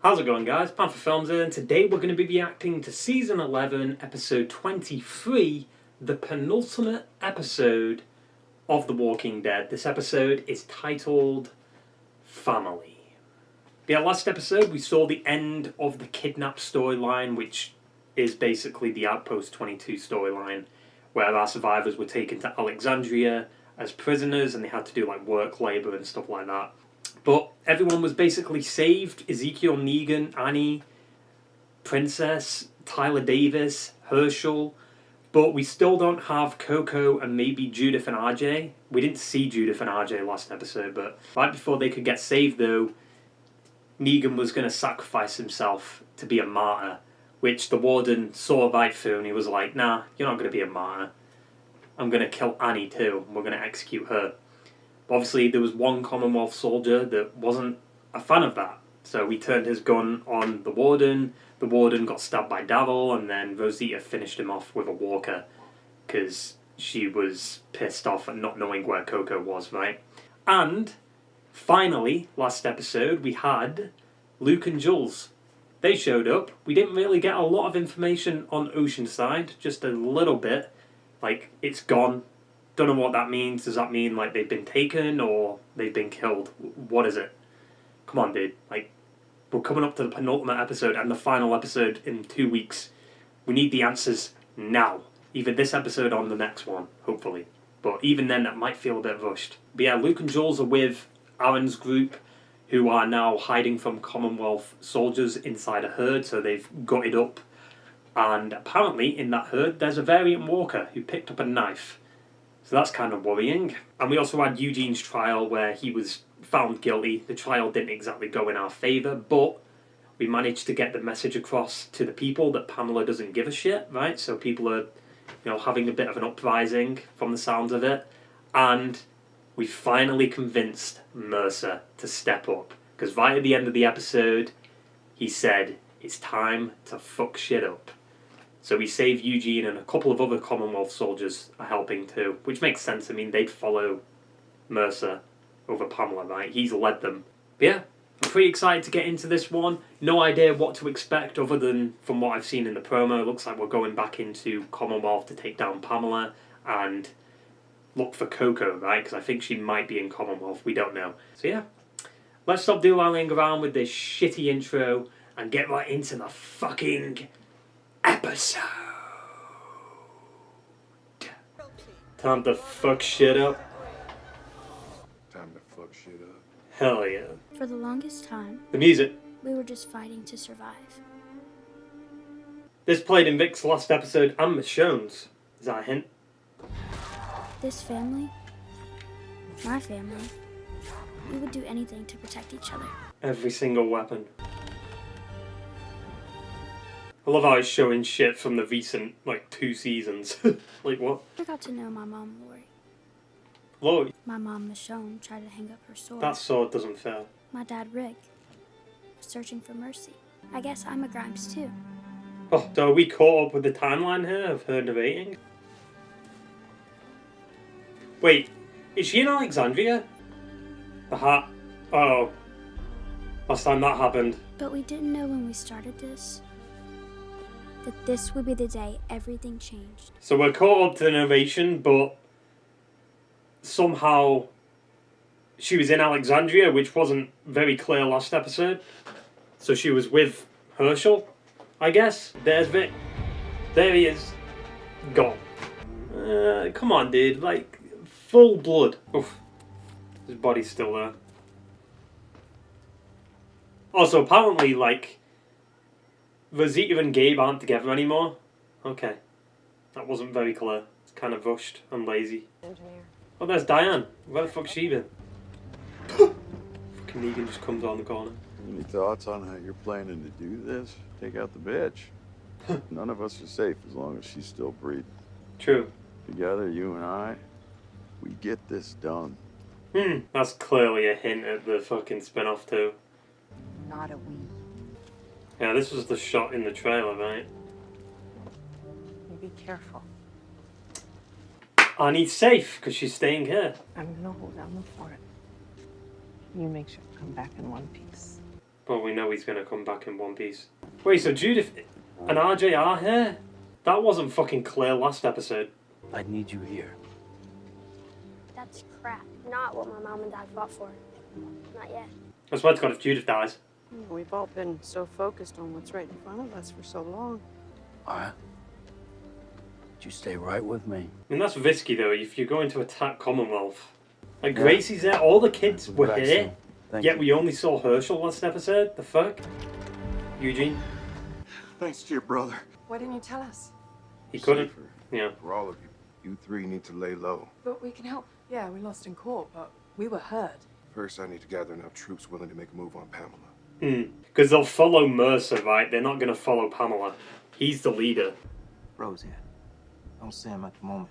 How's it going, guys? Panther Films here, and today we're going to be reacting to Season 11, Episode 23, the penultimate episode of The Walking Dead. This episode is titled Family. Yeah, last episode we saw the end of the kidnap storyline, which is basically the Outpost 22 storyline, where our survivors were taken to Alexandria as prisoners and they had to do like work labour and stuff like that. But everyone was basically saved. Ezekiel, Negan, Annie, Princess, Tyler Davis, Herschel. But we still don't have Coco and maybe Judith and RJ. We didn't see Judith and RJ last episode, but right before they could get saved though, Negan was going to sacrifice himself to be a martyr, which the warden saw right through and he was like, nah, you're not going to be a martyr. I'm going to kill Annie too. We're going to execute her. Obviously, there was one Commonwealth soldier that wasn't a fan of that. So he turned his gun on the warden. The warden got stabbed by Daryl, and then Rosita finished him off with a walker because she was pissed off at not knowing where Coco was, right? And finally, last episode, we had Luke and Jules. They showed up. We didn't really get a lot of information on Oceanside, just a little bit. Like, it's gone. Don't know what that means. Does that mean like they've been taken or they've been killed? What is it? Come on, dude. Like, we're coming up to the penultimate episode and the final episode in 2 weeks. We need the answers now. Either this episode or the next one, hopefully. But even then, that might feel a bit rushed. But yeah, Luke and Jules are with Aaron's group, who are now hiding from Commonwealth soldiers inside a herd, so they've gutted up. And apparently, in that herd, there's a variant walker who picked up a knife. So that's kind of worrying. And we also had Eugene's trial where he was found guilty. The trial didn't exactly go in our favour, but we managed to get the message across to the people that Pamela doesn't give a shit, right? So people are, having a bit of an uprising from the sounds of it. And we finally convinced Mercer to step up. Because right at the end of the episode, he said, it's time to fuck shit up. So we saved Eugene, and a couple of other Commonwealth soldiers are helping too, which makes sense. I mean, they'd follow Mercer over Pamela, right? He's led them. But yeah, I'm pretty excited to get into this one. No idea what to expect other than from what I've seen in the promo. It looks like we're going back into Commonwealth to take down Pamela and look for Coco, right? Because I think she might be in Commonwealth. We don't know. So yeah, let's stop dooling around with this shitty intro and get right into the fucking episode. Time to fuck shit up. Time to fuck shit up. Hell yeah. For the longest time, The music. we were just fighting to survive. This played in Vic's last episode and Michonne's. Is that a hint? This family, my family, we would do anything to protect each other. Every single weapon. I love how it's showing shit from the recent, 2 seasons. Like, what? I got to know my mom, Lori. Lord, My mom, Michonne, tried to hang up her sword. that sword doesn't fit. My dad, Rick, was searching for mercy. I guess I'm a Grimes too. Oh, so are we caught up with the timeline here of her narrating? Wait, is she in Alexandria? The hat. Oh. Last time that happened. But we didn't know when we started this that this would be the day everything changed. So we're caught up to the narration, but somehow she was in Alexandria, which wasn't very clear last episode. So she was with Herschel, I guess. There's Vic. There he is. Gone. Come on, dude. Full blood. Oof. His body's still there. Also, apparently, Rosita and Gabe aren't together anymore. Okay. That wasn't very clear. It's kind of rushed and lazy. Engineer. Oh, there's Diane. Where the fuck's she been? Fucking Negan just comes on the corner. Any thoughts on how you're planning to do this? Take out the bitch. None of us are safe as long as she's still breathing. True. Together, you and I, we get this done. That's clearly a hint at the fucking spin-off too. Not a we. Yeah, this was the shot in the trailer, right? You be careful. Annie's safe because she's staying here. I'm gonna hold down the fort. You make sure to come back in one piece. Well, we know he's going to come back in one piece. Wait, so Judith and RJ are here? That wasn't fucking clear last episode. I need you here. That's crap. Not what my mom and dad fought for. Not yet. I swear to God, if Judith dies. We've all been so focused on what's right in front of us for so long. Alright. You stay right with me. I mean, that's risky, though, if you're going to attack Commonwealth. Like, Gracie's there, all the kids were here, yet we only saw Herschel last episode. The fuck? Eugene? Thanks to your brother. Why didn't you tell us? He couldn't. Safer Yeah. for all of you. You three need to lay low. But we can help. Yeah, we lost in court, but we were heard. First, I need to gather enough troops willing to make a move on Pamela. Because they'll follow Mercer, right? They're not going to follow Pamela. He's the leader. Bro's here. Don't see him at the moment.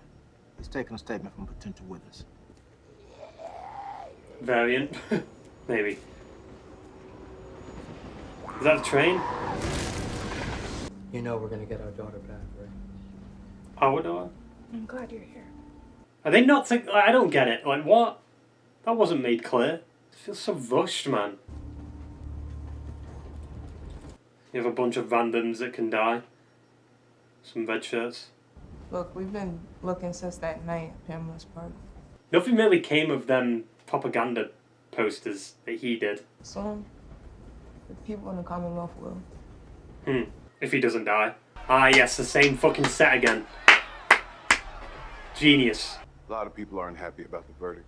He's taking a statement from potential witness. Variant. Maybe. Is that a train? You know we're gonna get our daughter back, right? Our daughter? I'm glad you're here. Are they not think? I don't get it. Like, what? That wasn't made clear. It feels so rushed, man. You have a bunch of randoms that can die. Some red shirts. Look, we've been looking since that night at Pamela's party. Nothing really came of them propaganda posters that he did. Some, the people in the Commonwealth will. If he doesn't die. Ah, yes, the same fucking set again. Genius. A lot of people aren't happy about the verdict.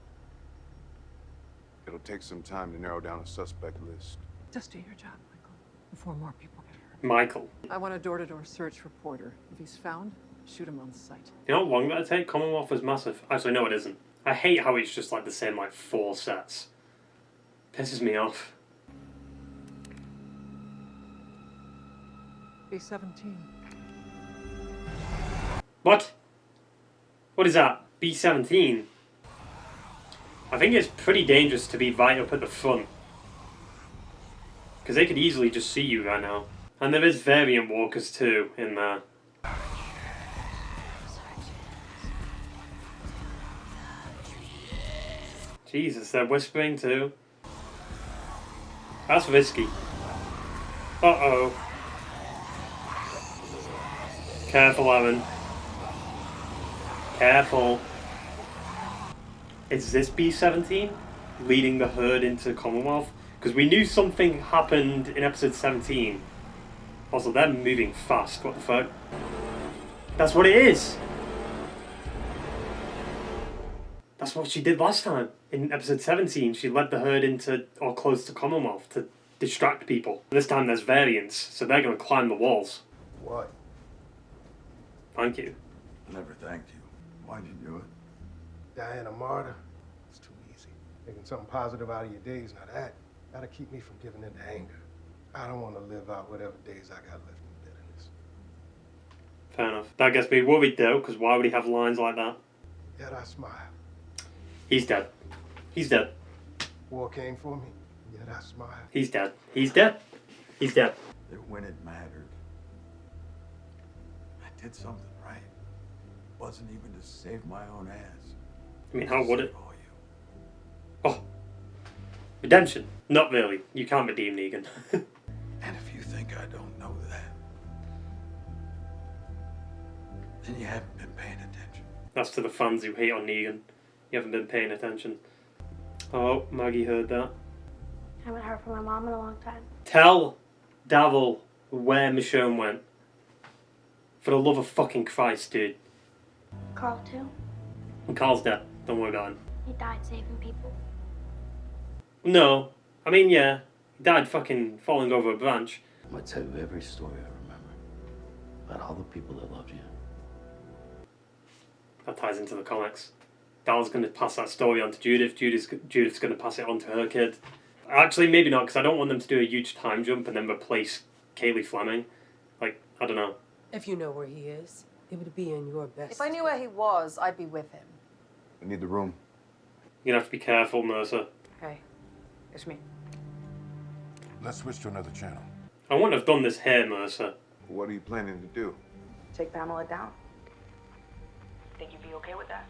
It'll take some time to narrow down a suspect list. Just do your job, Michael, before more people get hurt. Michael. I want a door-to-door search for Porter. If he's found, shoot him on sight. You know how long that'd take? Commonwealth was massive. Actually, no, it isn't. I hate how it's just like the same, like, 4 sets. Pisses me off. B-17. What? What is that? B-17? I think it's pretty dangerous to be right up at the front. Because they could easily just see you right now. And there is variant walkers too in there. Jesus, they're whispering too. That's risky. Uh-oh. Careful, Aaron. Careful. Is this B-17 leading the herd into Commonwealth? Because we knew something happened in episode 17. Also, they're moving fast. What the fuck? That's what it is! That's what she did last time. In episode 17, she led the herd into, or close to Commonwealth to distract people. This time there's variants, so they're going to climb the walls. What? Thank you. Never thanked you. Why'd you do it? Dying a martyr, it's too easy. Making something positive out of your days, now that'll keep me from giving in to anger. I don't want to live out whatever days I got left in bitterness. Fair enough. That gets me worried though, because why would he have lines like that? Yet I smile. He's dead. He's dead. War came for me, yet I smile. He's dead. He's dead. He's dead. That when it mattered, I did something right. It wasn't even to save my own ass. I mean, how would it? All you. Oh. Redemption. Not really. You can't redeem Negan. And if you think I don't know that, then you haven't been paying attention. That's to the fans who hate on Negan. You haven't been paying attention. Oh, Maggie heard that. I haven't heard from my mom in a long time. Tell Daryl where Michonne went. For the love of fucking Christ, dude. Carl, too. And Carl's dead. Don't worry about him. He died saving people. No. I mean, yeah. He died fucking falling over a branch. I'm gonna tell you every story I remember about all the people that loved you. That ties into the comics. Daryl's going to pass that story on to Judith. Judith's going to pass it on to her kid. Actually, maybe not, because I don't want them to do a huge time jump and then replace Kaylee Fleming. Like, I don't know. If you know where he is, it would be in your best. If I knew where he was, I'd be with him. I need the room. You're going to have to be careful, Mercer. Hey, it's me. Let's switch to another channel. I wouldn't have done this here, Mercer. What are you planning to do? Take Pamela down. Think you'd be okay with that?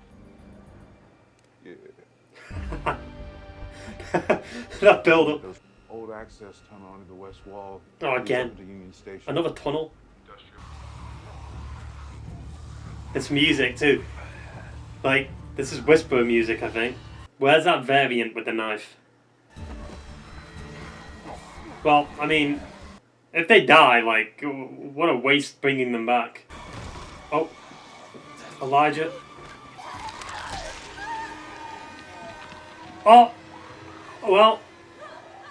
Yeah. That build-up. old access tunnel under the west wall. Oh, again. Leads up to Union Station. Another tunnel. It's music too. Like, this is whisper music, I think. Where's that variant with the knife? Well, I mean, if they die, like, what a waste bringing them back. Oh, Elijah. Oh, well,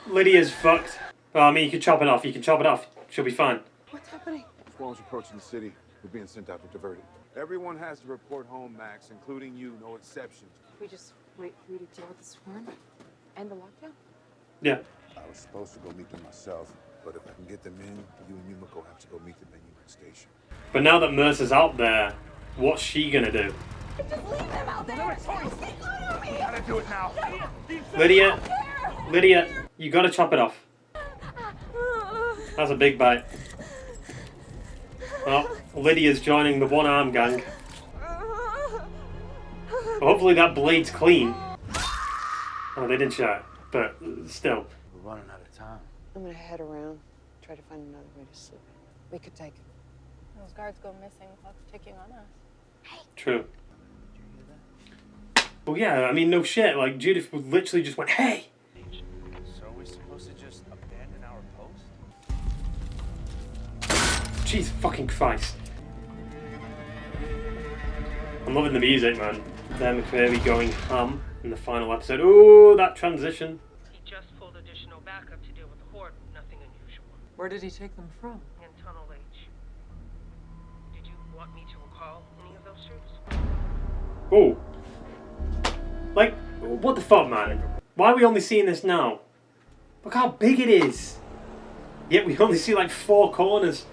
Lydia's fucked. Well, I mean, you can chop it off. You can chop it off. She'll be fine. What's happening? Squadron's approaching the city. We're being sent out to divert it. Everyone has to report home, Max, including you. No exceptions. We just wait for you to deal with the swarm and the lockdown? Yeah. I was supposed to go meet them myself, but if I can get them in, you and Yumiko have to go meet them at Union Station. But now that Mercer's out there, what's she gonna do? Just leave them out there! Gotta do it now. Lydia, you gotta chop it off. That's a big bite. Well, Lydia's joining the one-arm gang. Hopefully that blade's clean. Oh, they didn't show it, but still. We're running out of time. I'm gonna head around, try to find another way to slip in. We could take it. Those guards go missing, the clock's ticking on us. True. Well, yeah, I mean, no shit. Like, Judith literally just went, hey! So are we supposed to just abandon our post? Jesus fucking Christ. I'm loving the music, man. Dan McCreary going ham in the final episode. Oh, that transition. He just pulled additional backup to deal with the horde. Nothing unusual. Where did he take them from? In Tunnel H. Did you want me to recall any of those troops? Oh. Like, what the fuck, man? Why are we only seeing this now? Look how big it is. Yet we only see like 4 corners.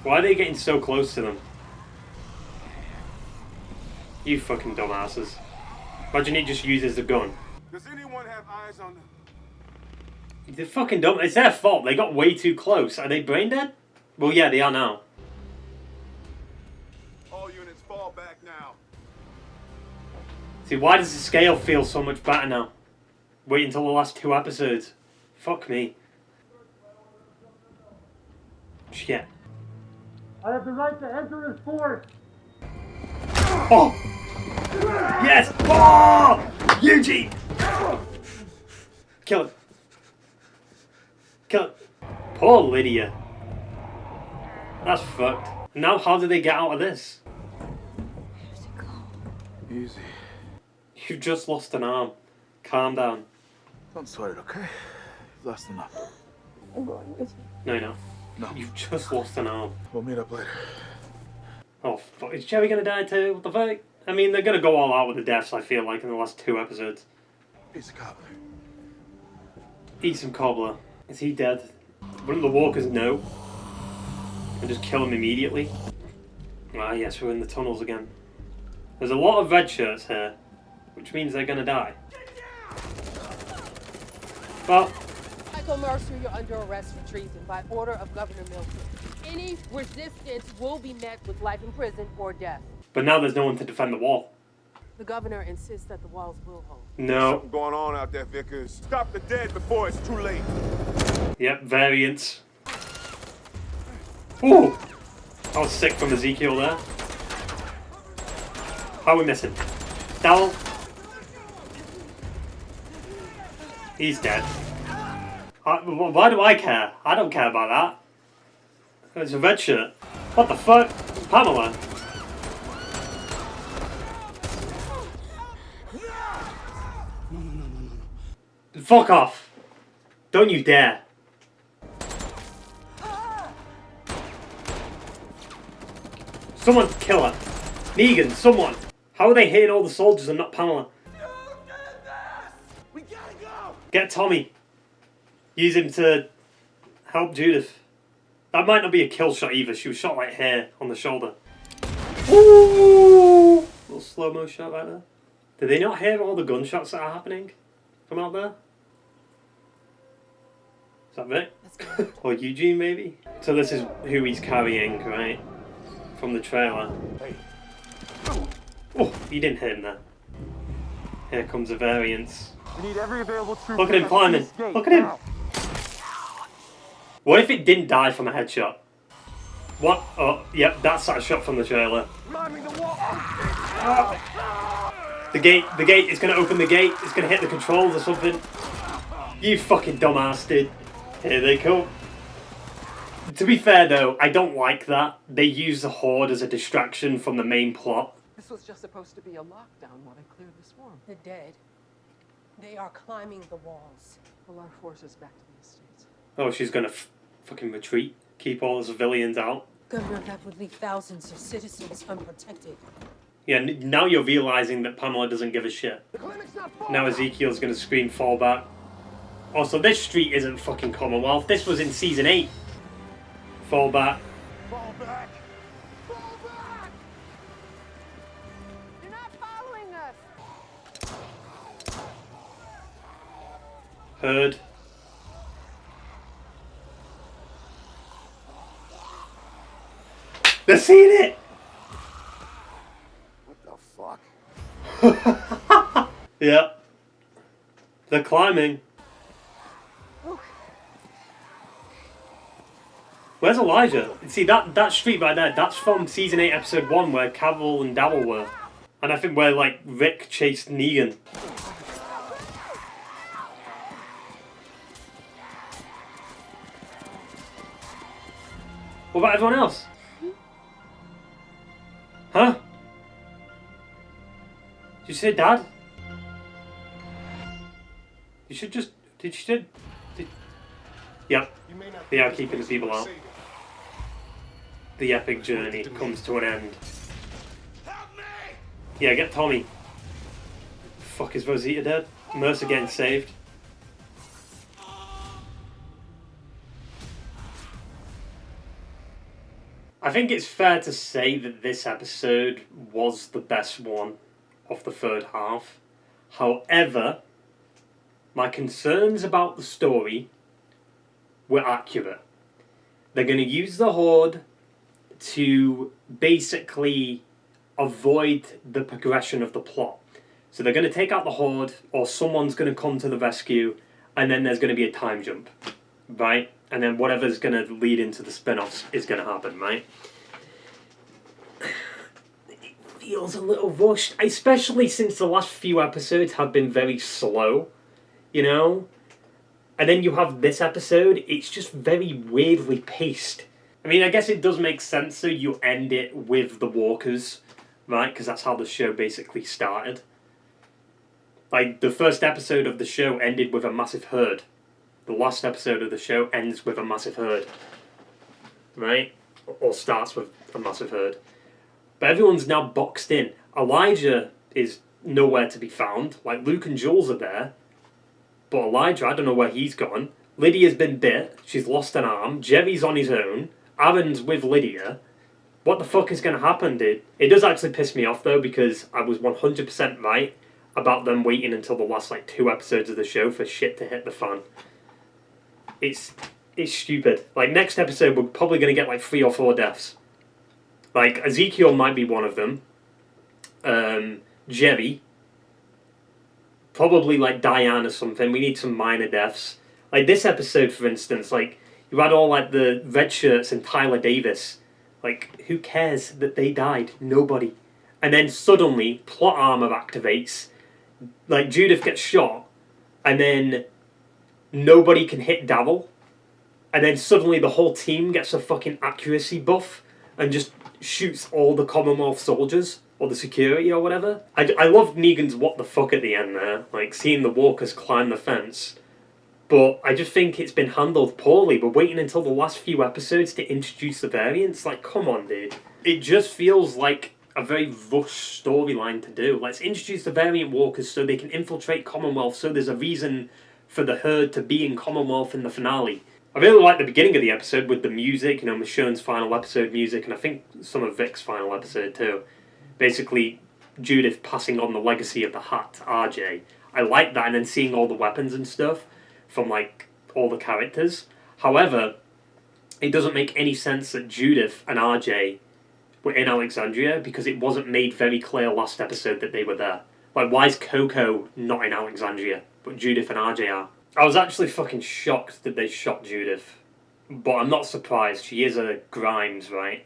Why are they getting so close to them? You fucking dumbasses. Imagine he just uses the gun. Does anyone have eyes on them? They're fucking dumb. It's their fault. They got way too close. Are they brain dead? Well, yeah, they are now. All units fall back now. See, why does the scale feel so much better now? Wait until the last 2 episodes. Fuck me. Shit. I have the right to enter his fort. Oh! Yes! Oh! Eugene! Kill him. Kill him. Poor Lydia. That's fucked. Now how do they get out of this? Easy. You've just lost an arm. Calm down. Don't sweat it, okay? You've lost enough. I'm going with you. No, you're not. No. You've just lost an arm. We'll meet up later. Oh, fuck. Is Jerry gonna die too? What the fuck? I mean, they're gonna go all out with the deaths, I feel like, in the last 2 episodes. Piece of cobbler. Eat some cobbler. Is he dead? Wouldn't the walkers know? And just kill him immediately? Ah, yes, we're in the tunnels again. There's a lot of red shirts here, which means they're gonna die. Well, Michael Mercer, you're under arrest for treason by order of Governor Milton. Any resistance will be met with life in prison or death. but now there's no one to defend the wall. The governor insists that the walls will hold. No. Something going on out there, Vickers. Stop the dead before it's too late. Yep, variants. Ooh! I was sick from Ezekiel there. How are we missing? Daryl? He's dead. Why do I care? I don't care about that. It's a red shirt. What the fuck? Pamela. Fuck off. Don't you dare. Someone kill her. Negan, someone. How are they hitting all the soldiers and not Pamela? We gotta go! Get Tommy. Use him to help Judith. That might not be a kill shot either. She was shot right here on the shoulder. Ooh! Little slow-mo shot right there. Did they not hear all the gunshots that are happening from out there? Is that Vic? Or Eugene, maybe? So this is who he's carrying, right? From the trailer. Oh, he didn't hit him there. Here comes the variance. We need every available troop. Look at him climbing. Look at him. What if it didn't die from a headshot? What? Oh, yep, that's that shot from the trailer. The gate is going to open the gate. It's going to hit the controls or something. You fucking dumbass, dude. Here they come. To be fair, though, I don't like that. They use the Horde as a distraction from the main plot. This was just supposed to be a lockdown while they cleared the swarm. The dead. They are climbing the walls. Pull our forces back to the estates. Oh, she's going to fucking retreat. Keep all the civilians out. Governor, that would leave thousands of citizens unprotected. Yeah, now you're realizing that Pamela doesn't give a shit. Now Ezekiel's going to scream, fall back. Also, this street isn't fucking Commonwealth. This was in season 8. Fall back. Fall back! Fall back! You're not following us! Heard. They're seeing it! What the fuck? Yep. They're climbing. Where's Elijah? See, that street right there, that's from season 8, episode 1, where Carol and Daryl were. And I think where, like, Rick chased Negan. What about everyone else? Huh? Did you say Dad? You should just... Yep. They are keeping the people out. The epic journey comes to an end. Yeah, get Tommy. Fuck, is Rosita dead? Mercer getting saved. I think it's fair to say that this episode was the best one of the third half. However, my concerns about the story were accurate. They're going to use the Horde to basically avoid the progression of the plot. So they're going to take out the Horde, or someone's going to come to the rescue, and then there's going to be a time jump, right? And then whatever's going to lead into the spin-offs is going to happen, right? It feels a little rushed, especially since the last few episodes have been very slow, you know? And then you have this episode, it's just very weirdly paced. I mean, I guess it does make sense, so you end it with the walkers, right? Because that's how the show basically started. Like, the first episode of the show ended with a massive herd. The last episode of the show ends with a massive herd. Right? Or starts with a massive herd. But everyone's now boxed in. Elijah is nowhere to be found. Like, Luke and Jules are there. But Elijah, I don't know where he's gone. Lydia's been bit. She's lost an arm. Jerry's on his own. Aaron's with Lydia. What the fuck is going to happen, dude? It does actually piss me off, though, because I was 100% right about them waiting until the last, 2 episodes of the show for shit to hit the fan. It's stupid. Like, next episode, we're probably going to get, 3 or 4 deaths. Like, Ezekiel might be one of them. Jerry. Probably, Diane or something. We need some minor deaths. Like, this episode, for instance, you had all, the red shirts and Tyler Davis. Who cares that they died? Nobody. And then suddenly, plot armor activates. Judith gets shot. And then nobody can hit Daryl. And then suddenly the whole team gets a fucking accuracy buff. And just shoots all the Commonwealth soldiers. Or the security or whatever. I love Negan's what the fuck at the end there. Seeing the walkers climb the fence. But I just think it's been handled poorly. We're waiting until the last few episodes to introduce the variants. Come on, dude. It just feels like a very rushed storyline to do. Let's introduce the variant walkers so they can infiltrate Commonwealth, so there's a reason for the herd to be in Commonwealth in the finale. I really like the beginning of the episode with the music, Michonne's final episode music, and I think some of Vic's final episode too. Basically, Judith passing on the legacy of the hat to RJ. I like that, and then seeing all the weapons and stuff from, all the characters. However, it doesn't make any sense that Judith and RJ were in Alexandria, because it wasn't made very clear last episode that they were there. Why is Coco not in Alexandria, but Judith and RJ are? I was actually fucking shocked that they shot Judith. But I'm not surprised. She is a Grimes, right?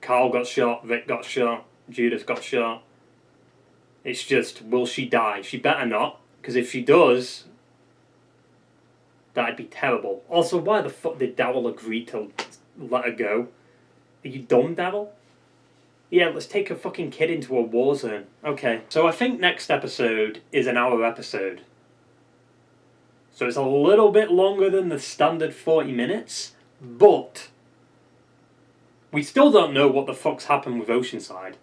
Carl got shot, Rick got shot, Judith got shot. It's just, will she die? She better not, because if she does, that'd be terrible. Also, why the fuck did Daryl agree to let her go? Are you dumb, Daryl? Yeah, let's take a fucking kid into a war zone. Okay, so I think next episode is an hour episode. So it's a little bit longer than the standard 40 minutes, but we still don't know what the fuck's happened with Oceanside.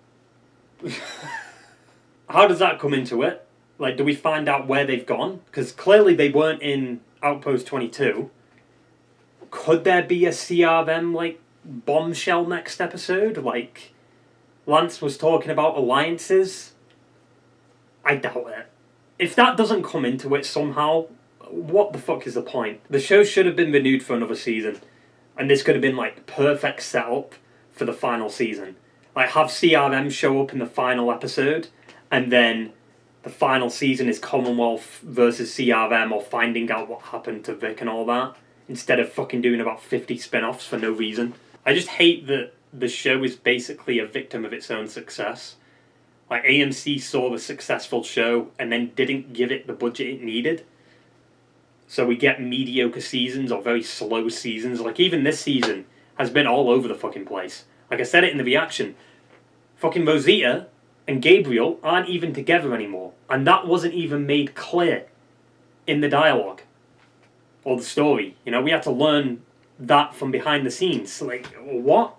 How does that come into it? Like, do we find out where they've gone? Because clearly they weren't in Outpost 22. Could there be a CRM, like, bombshell next episode? Like, Lance was talking about alliances? I doubt it. If that doesn't come into it somehow, what the fuck is the point? The show should have been renewed for another season. And this could have been, like, perfect setup for the final season. Like, have CRM show up in the final episode, and then the final season is Commonwealth versus CRM, or finding out what happened to Vic and all that, instead of fucking doing about 50 spin-offs for no reason. I just hate that the show is basically a victim of its own success. Like, AMC saw the successful show and then didn't give it the budget it needed. So we get mediocre seasons or very slow seasons. Like, even this season has been all over the fucking place. Like I said it in the reaction, fucking Rosita and Gabriel aren't even together anymore. And that wasn't even made clear in the dialogue or the story. You know, we had to learn that from behind the scenes. Like, what?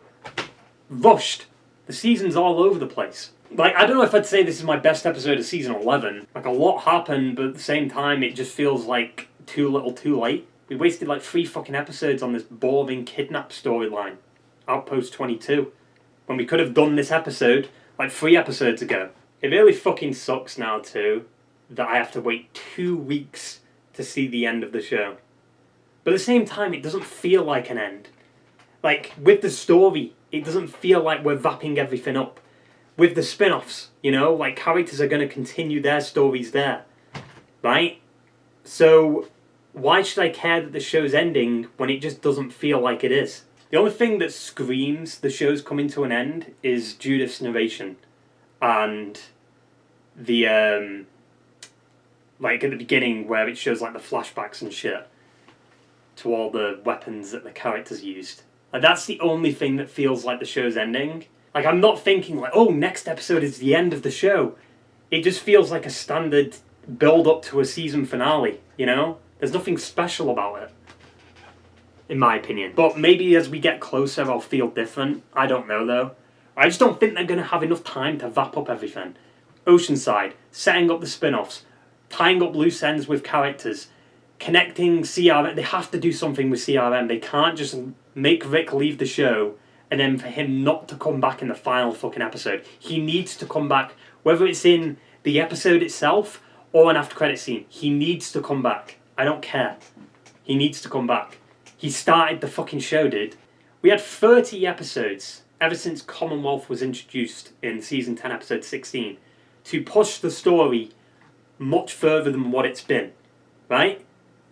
Rushed. The season's all over the place. Like, I don't know if I'd say this is my best episode of season 11. Like, a lot happened, but at the same time, it just feels like too little too late. We wasted like 3 fucking episodes on this boring kidnap storyline. Outpost 22. When we could have done this episode like 3 episodes ago. It really fucking sucks now too that I have to wait 2 weeks to see the end of the show. But at the same time, it doesn't feel like an end. Like, with the story, it doesn't feel like we're wrapping everything up. With the spin-offs, you know, like, characters are going to continue their stories there. Right? So, why should I care that the show's ending when it just doesn't feel like it is? The only thing that screams the show's coming to an end is Judith's narration. And the, like, at the beginning where it shows, like, the flashbacks and shit to all the weapons that the characters used. Like, that's the only thing that feels like the show's ending. Like, I'm not thinking, like, oh, next episode is the end of the show. It just feels like a standard build-up to a season finale, you know? There's nothing special about it, in my opinion. But maybe as we get closer, I'll feel different. I don't know, though. I just don't think they're going to have enough time to wrap up everything. Oceanside, setting up the spin-offs, tying up loose ends with characters, connecting CRM. They have to do something with CRM. They can't just make Rick leave the show and then for him not to come back in the final fucking episode. He needs to come back, whether it's in the episode itself or an after-credit scene. He needs to come back. I don't care. He needs to come back. He started the fucking show, dude. We had 30 episodes ever since Commonwealth was introduced in Season 10, Episode 16 to push the story much further than what it's been, right?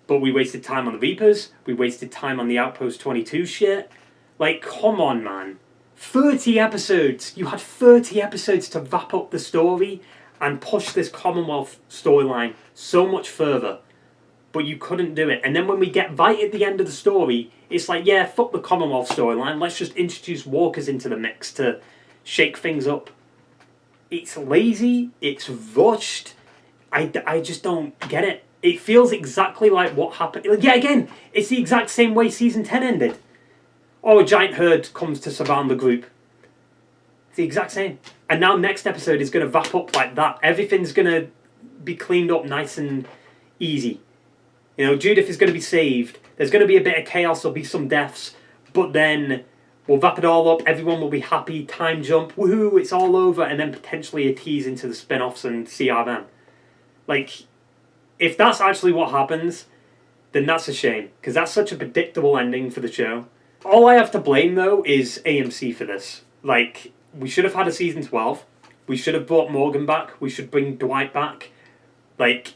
But we wasted time on the Reapers. We wasted time on the Outpost 22 shit. Like, come on, man. 30 episodes. You had 30 episodes to wrap up the story and push this Commonwealth storyline so much further. But you couldn't do it. And then when we get right at the end of the story, it's like, yeah, fuck the Commonwealth storyline. Let's just introduce walkers into the mix to shake things up. It's lazy. It's rushed. I just don't get it. It feels exactly like what happened. Yeah, again, it's the exact same way Season 10 ended. Oh, a giant herd comes to surround the group. It's the exact same. And now next episode is going to wrap up like that. Everything's going to be cleaned up nice and easy. You know, Judith is going to be saved. There's going to be a bit of chaos. There'll be some deaths. But then we'll wrap it all up. Everyone will be happy. Time jump. Woohoo, it's all over. And then potentially a tease into the spin-offs and CRM. Like, if that's actually what happens, then that's a shame. Because that's such a predictable ending for the show. All I have to blame, though, is AMC for this. Like, we should have had a Season 12. We should have brought Morgan back. We should bring Dwight back. Like,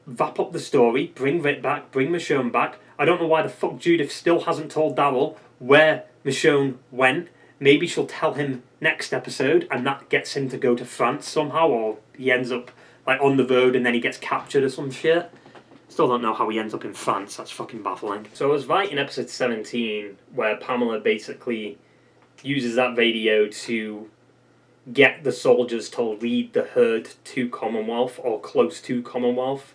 wrap up the story. Bring Rick back. Bring Michonne back. I don't know why the fuck Judith still hasn't told Daryl where Michonne went. Maybe she'll tell him next episode and that gets him to go to France somehow, or he ends up like on the road and then he gets captured or some shit. Still don't know how he ends up in France. That's fucking baffling. So I was right in episode 17 where Pamela basically uses that radio to get the soldiers to lead the herd to Commonwealth or close to Commonwealth.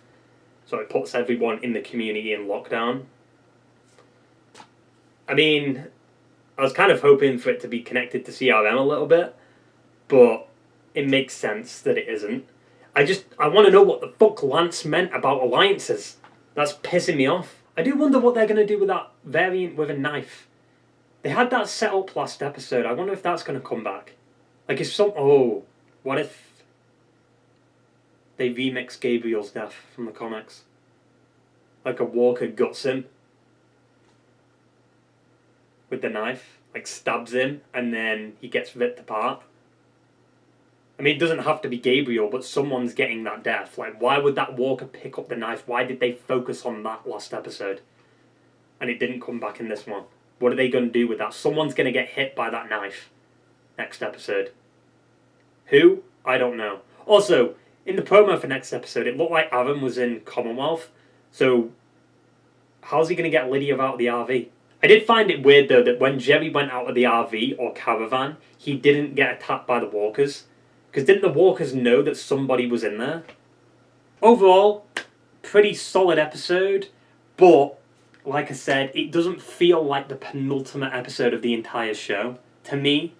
So it puts everyone in the community in lockdown. I mean, I was kind of hoping for it to be connected to CRM a little bit, but it makes sense that it isn't. I want to know what the fuck Lance meant about alliances. That's pissing me off. I do wonder what they're going to do with that variant with a knife. They had that set up last episode. I wonder if that's going to come back. Like if what if they remix Gabriel's death from the comics? Like a walker guts him with the knife, like stabs him, and then he gets ripped apart. I mean, it doesn't have to be Gabriel, but someone's getting that death. Like, why would that walker pick up the knife? Why did they focus on that last episode? And it didn't come back in this one. What are they going to do with that? Someone's going to get hit by that knife next episode. Who? I don't know. Also, in the promo for next episode, it looked like Aaron was in Commonwealth. So, how's he going to get Lydia out of the RV? I did find it weird, though, that when Jerry went out of the RV or caravan, he didn't get attacked by the walkers. Because didn't the walkers know that somebody was in there? Overall, pretty solid episode. But, like I said, it doesn't feel like the penultimate episode of the entire show, to me.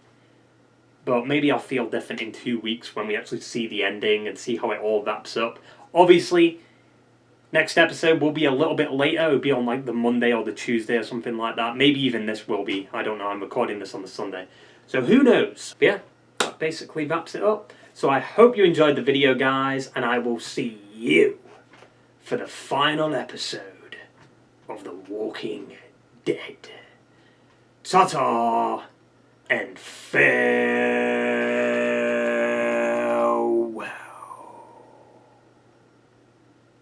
But maybe I'll feel different in 2 weeks when we actually see the ending and see how it all wraps up. Obviously, next episode will be a little bit later. It'll be on like the Monday or the Tuesday or something like that. Maybe even this will be. I don't know. I'm recording this on the Sunday. So who knows? But yeah, that basically wraps it up. So I hope you enjoyed the video, guys. And I will see you for the final episode of The Walking Dead. Ta-ta and farewell.